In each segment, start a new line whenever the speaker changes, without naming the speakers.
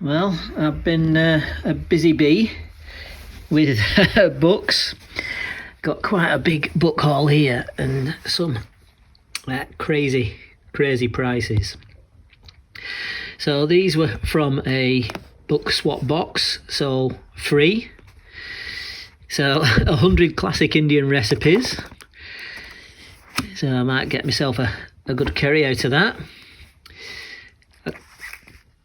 Well, I've been a busy bee with books. Got quite a big book haul here and some crazy prices. So these were from a book swap box, so free. So 100 classic Indian recipes. So I might get myself a good curry out of that.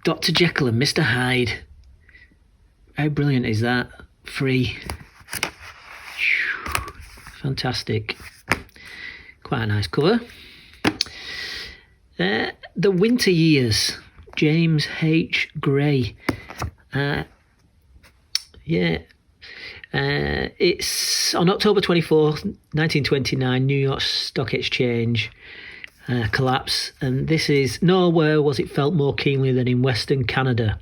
Dr. Jekyll and Mr. Hyde. How brilliant is that? Free. Fantastic. Quite a nice cover. The Winter Years. James H. Gray. It's on October 24th, 1929, New York Stock Exchange collapse, and this is nowhere was it felt more keenly than in Western Canada,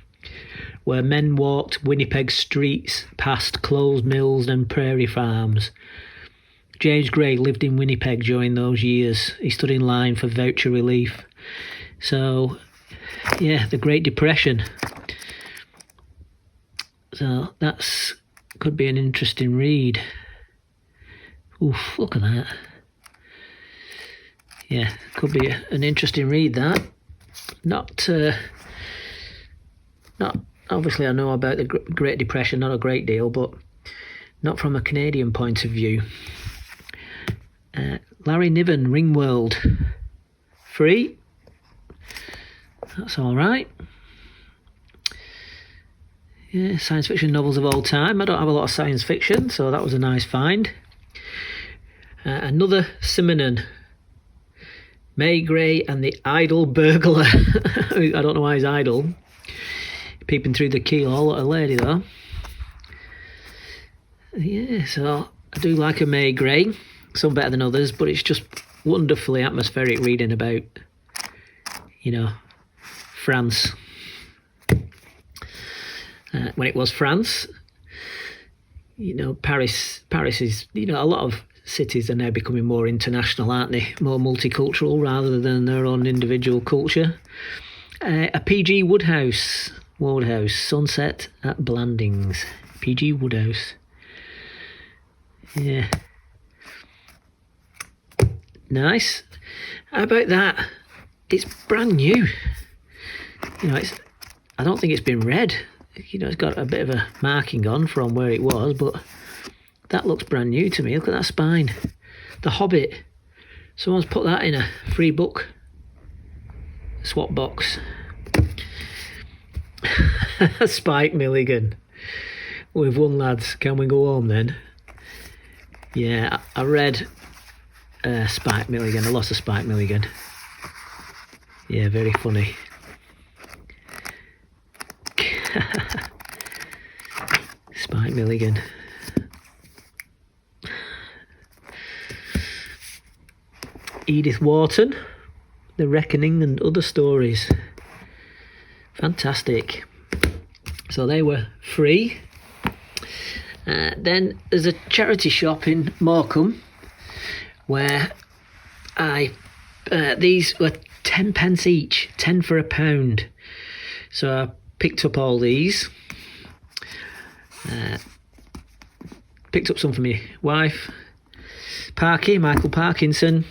where men walked Winnipeg streets past closed mills and prairie farms. James Gray lived in Winnipeg during those years. He stood in line for voucher relief. So, yeah, the Great Depression. So that's could be an interesting read. Oof, look at that. Yeah, could be an interesting read, that. Not obviously I know about the Great Depression, not a great deal, but not from a Canadian point of view. Larry Niven, Ringworld. Free. That's all right. Yeah, science fiction novels of all time. I don't have a lot of science fiction, so that was a nice find. Another Simonon. May Gray and the Idle Burglar. I don't know why he's idle. Peeping through the keyhole at a lady, though. Yeah, so I do like a May Gray. Some better than others, but it's just wonderfully atmospheric reading about, France. When it was France, Paris is, a lot of cities are now becoming more international, aren't they? More multicultural rather than their own individual culture. A P.G. Wodehouse, Sunset at Blandings. P.G. Wodehouse. Yeah. Nice. How about that? It's brand new. I don't think it's been read. It's got a bit of a marking on from where it was, but that looks brand new to me. Look at that spine. The Hobbit. Someone's put that in a free book swap box. Spike Milligan. We've won, lads. Can we go home then? Yeah, I read Spike Milligan. A lot of Spike Milligan. Yeah, very funny. Spike Milligan. Edith Wharton, The Reckoning and Other Stories. Fantastic. So they were free. Then there's a charity shop in Morecambe where these were 10 pence each, 10 for £1. So I picked up all these. Picked up some for my wife, Michael Parkinson.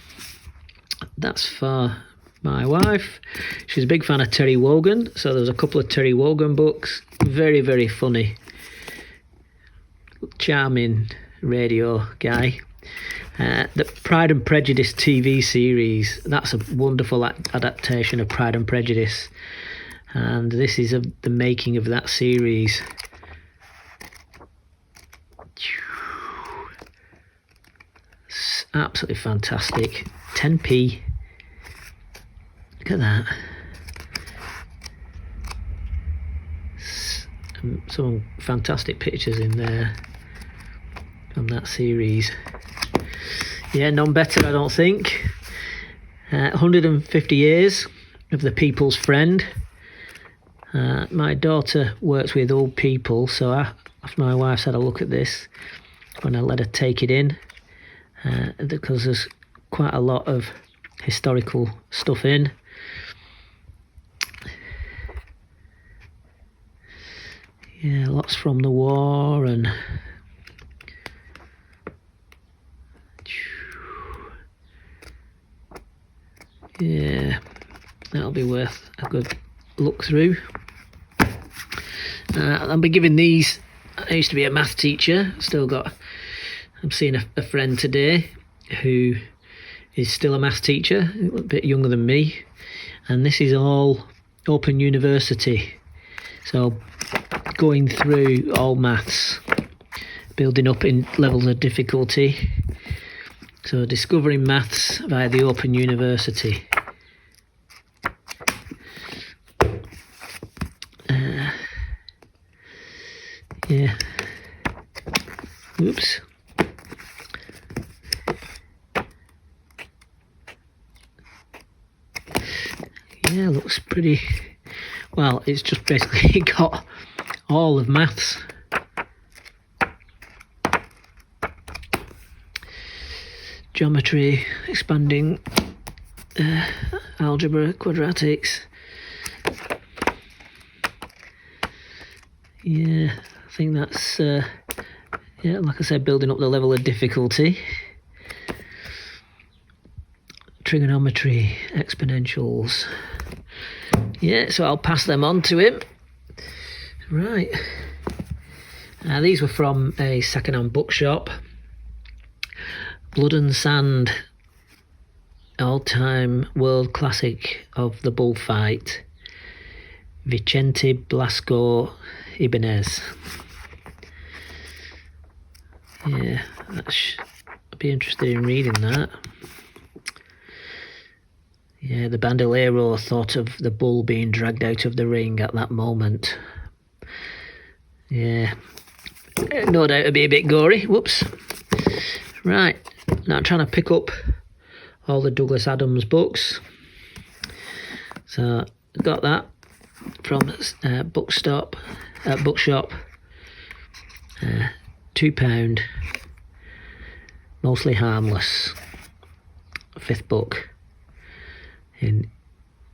That's for my wife. She's a big fan of Terry Wogan, so there's a couple of Terry Wogan books. Very, very funny. Charming radio guy. The Pride and Prejudice TV series. That's a wonderful adaptation of Pride and Prejudice. And this is the making of that series. It's absolutely fantastic. 10p. Look at that. Some fantastic pictures in there from that series. Yeah, none better, I don't think. 150 years of The People's Friend. My daughter works with old people, so after my wife's had a look at this, when I let her take it in, because there's quite a lot of historical stuff in. Yeah, lots from the war and yeah, that'll be worth a good look through. I'll be giving these. I used to be a math teacher. I'm seeing a friend today who is still a math teacher, a bit younger than me, and this is all Open University. So going through all maths, building up in levels of difficulty. So discovering maths via the Open University. Yeah. Oops. Yeah, looks pretty well. It's just basically got all of maths. Geometry, expanding, algebra, quadratics. Yeah, I think that's, yeah, like I said, building up the level of difficulty. Trigonometry, exponentials. Yeah, so I'll pass them on to him. Right. These were from a second-hand bookshop. Blood and Sand, all-time world classic of the bullfight. Vicente Blasco Ibanez. Yeah, I'd be interested in reading that. Yeah, the bandolero thought of the bull being dragged out of the ring at that moment. Yeah, no doubt it'd be a bit gory. Whoops. Right, now I'm trying to pick up all the Douglas Adams books. So, got that from bookshop. £2. Mostly Harmless. 5th book in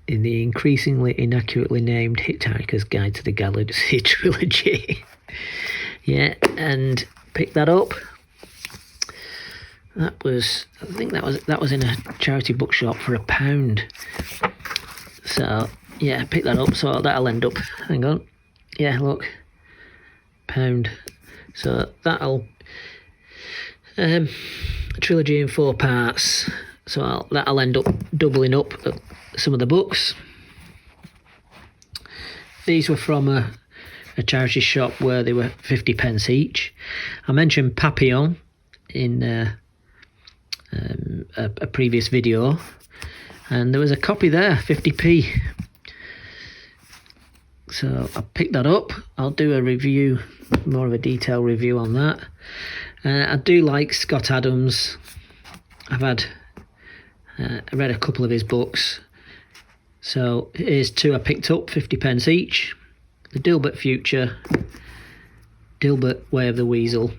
the increasingly inaccurately named Hitchhiker's Guide to the Galaxy trilogy. Yeah, and picked that up. I think that was in a charity bookshop for £1. So yeah, pick that up. So that'll end up. Hang on. Yeah, look, £1. So that'll a trilogy in 4 parts. So that'll end up doubling up some of the books. These were from a charity shop where they were 50p each. I mentioned Papillon in a previous video, and there was a copy there, 50p. So I picked that up. I'll do a review, more of a detailed review on that. I do like Scott Adams. I read a couple of his books. So here's 2 I picked up, 50p each. The Dilbert Future, Dilbert Way of the Weasel.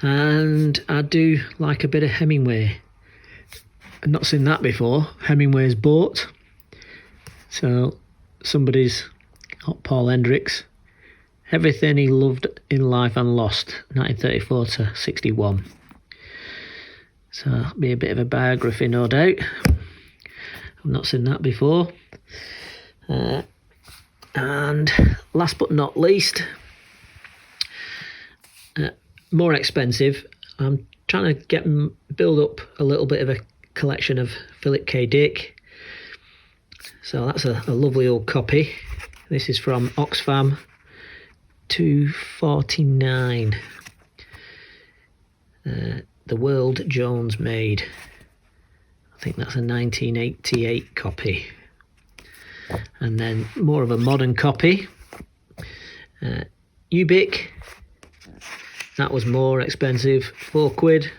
And I do like a bit of Hemingway. I've not seen that before. Hemingway's Boat. So somebody's Paul Hendricks. Everything He Loved in Life and Lost, 1934 to 61. So it'll be a bit of a biography, no doubt. I've not seen that before. And last but not least, more expensive. I'm trying to build up a little bit of a collection of Philip K. Dick. So that's a lovely old copy. This is from Oxfam, £2.49. The World Jones Made. I think that's a 1988 copy. And then more of a modern copy. Ubik. That was more expensive, £4.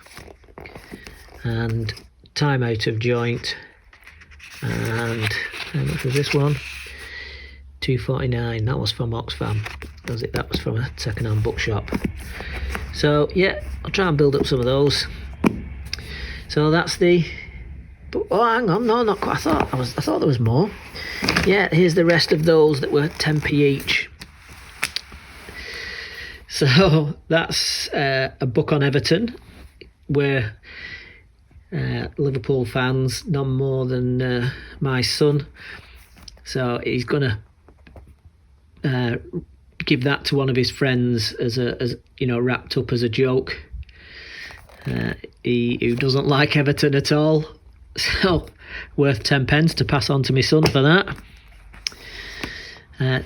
And Time Out of Joint. And how much was this one? £2.49. That was from Oxfam. That was from a second-hand bookshop. So yeah, I'll try and build up some of those. So that's the. Oh, hang on, no, not quite. I thought there was more. Yeah, here's the rest of those that were 10p each. So that's a book on Everton, where Liverpool fans, none more than my son. So he's gonna give that to one of his friends as wrapped up as a joke. He doesn't like Everton at all, so worth 10 pence to pass on to my son for that.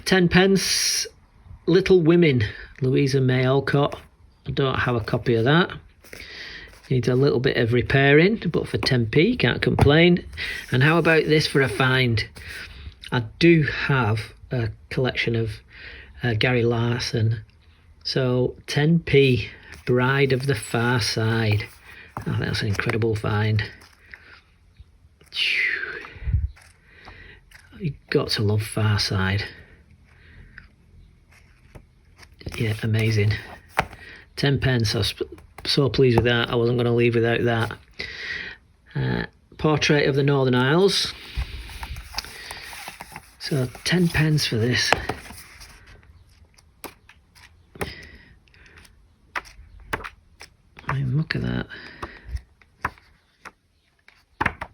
10 pence, Little Women, Louisa May Alcott. I don't have a copy of that. Needs a little bit of repairing, but for 10p, can't complain. And how about this for a find? I do have a collection of Gary Larson. So 10p, Bride of the Far Side. Oh, that's an incredible find. You've got to love Far Side. Yeah, amazing. 10 pence. I was so pleased with that. I wasn't going to leave without that. Portrait of the Northern Isles. So 10 pence for this. I mean, look at that.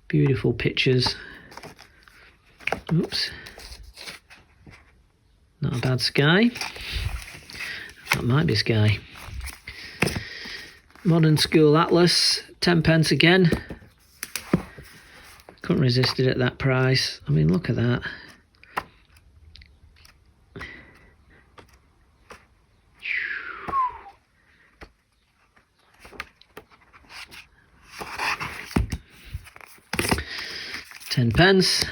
Beautiful pictures. Oops. Not a bad sky. That might be sky. Modern School Atlas, 10 pence again. Couldn't resist it at that price. I mean, look at that. £10.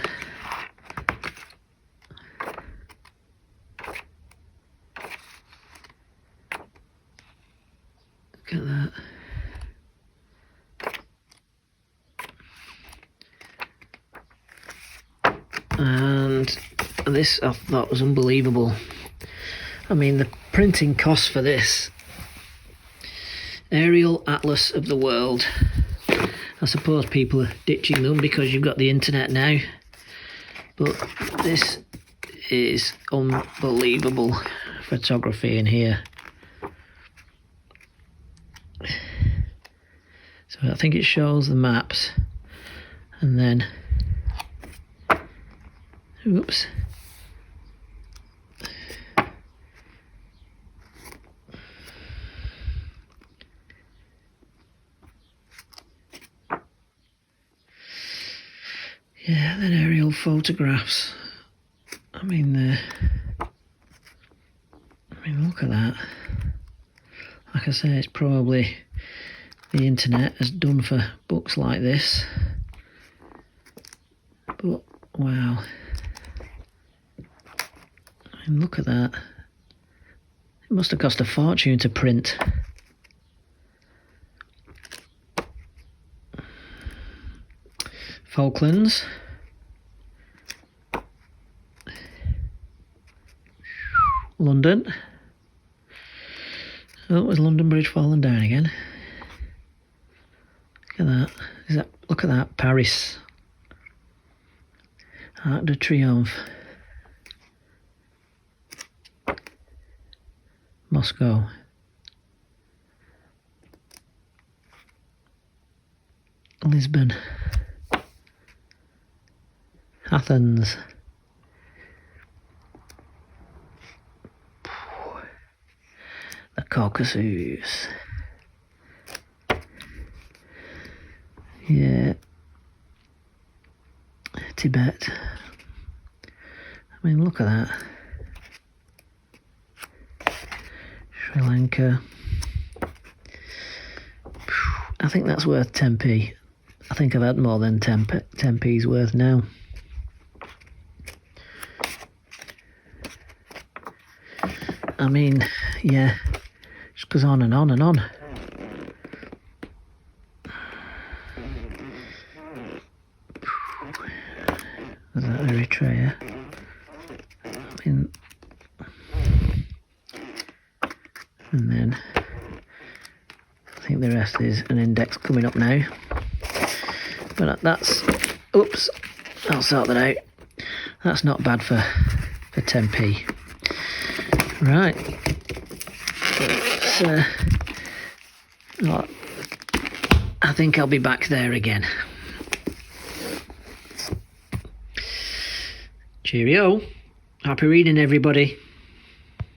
Look at that. And this I thought was unbelievable. I mean, the printing costs for this. Aerial Atlas of the World. I suppose people are ditching them because you've got the internet now. But this is unbelievable photography in here. So I think it shows the maps. And then... oops. Yeah, then aerial photographs. I mean, look at that. Like I say, it's probably the internet has done for books like this. But wow. I mean, look at that. It must have cost a fortune to print. Falklands. London. Oh, is London Bridge falling down again? Look at that. Look at that. Paris. Arc de Triomphe. Moscow. Lisbon. Athens. The Caucasus. Yeah. Tibet. I mean, look at that. Sri Lanka. I think that's worth 10p. I think I've had more than 10p's worth now. I mean, yeah, just goes on and on and on. Is that Eritrea? I mean, and then I think the rest is an index coming up now. But that's, oops, I'll sort that out. That's not bad for 10p. Right. It's oh, I think I'll be back there again. Cheerio. Happy reading, everybody.